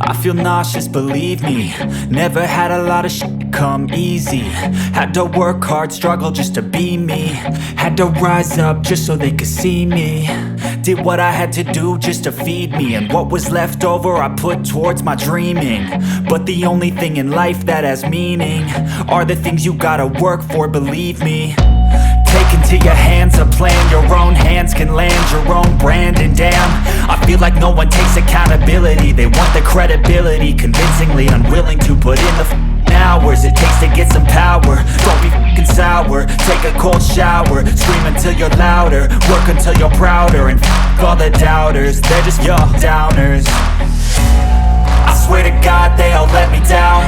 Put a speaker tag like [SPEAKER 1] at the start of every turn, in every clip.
[SPEAKER 1] I feel nauseous, believe me. Never had a lot of shit come easy. Had to work hard, struggle just to be me. Had to rise up just so they could see me. Did what I had to do just to feed me. And what was left over I put towards my dreaming. But the only thing in life that has meaning are the things you gotta work for, believe me. Take into your hands a plan. Your own hands can land your own brand. And damn, I feel like no one takes accountability. They want the credibility, convincingly unwilling to put in the hours it takes to get some power. Don't be f***ing sour, take a cold shower. Scream until you're louder, work until you're prouder. And f*** all the doubters, they're just your downers. I swear to God they all let me down.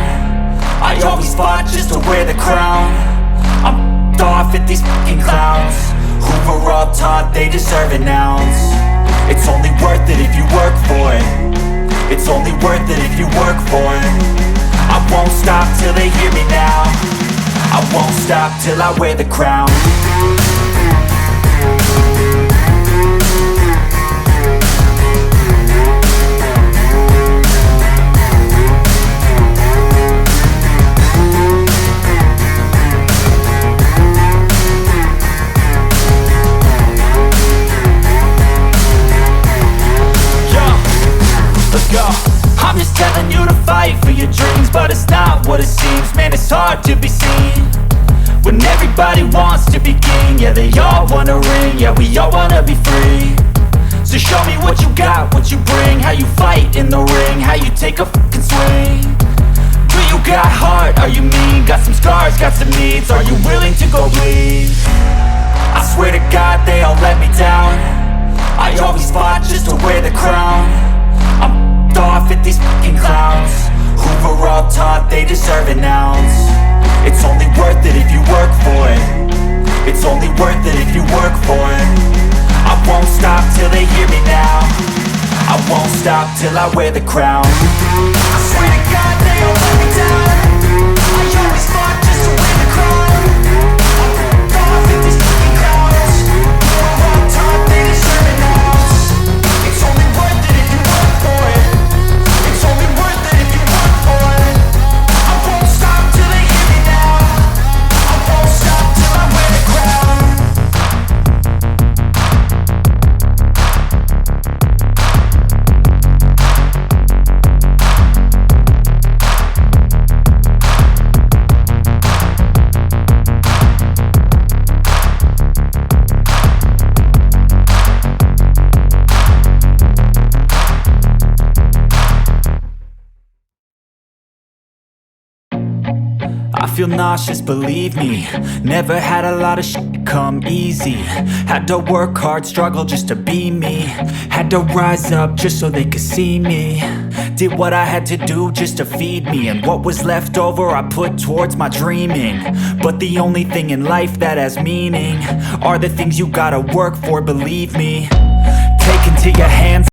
[SPEAKER 1] I always fought just to wear the crown. I'm off at these fucking clowns who were all taught they deserve an ounce. It's only worth it if you work for it. It's only worth it if you work for it. I won't stop till they hear me now. I won't stop till I wear the crown. I'm just telling you to fight for your dreams, but it's not what it seems. Man, it's hard to be seen when everybody wants to be king. Yeah, they all wanna ring, yeah, we all wanna be free. So show me what you got, what you bring, how you fight in the ring, how you take a fucking swing. Do you got heart, are you mean? Got some scars, got some needs, are you willing to go bleed? I swear to God they all let me down. I always fought just to wear the crown. I'm off at these fucking clowns who were all taught they deserve an ounce. It's only worth it if you work for it. It's only worth it if you work for it. I won't stop till they hear me now. I won't stop till I wear the crown. I swear to God they all let me down. I always fought just to wear the crown. I'm off at these fucking clowns who were all taught they deserve an ounce. It's only worth it if you work for it. It's only worth it if you work for it. I won't stop till they hear me now. I won't stop till I wear the crown. I feel nauseous, believe me. Never had a lot of shit come easy. Had to work hard, struggle just to be me. Had to rise up just so they could see me. Did what I had to do just to feed me. And what was left over I put towards my dreaming. But the only thing in life that has meaning are the things you gotta work for, believe me. Take into your hands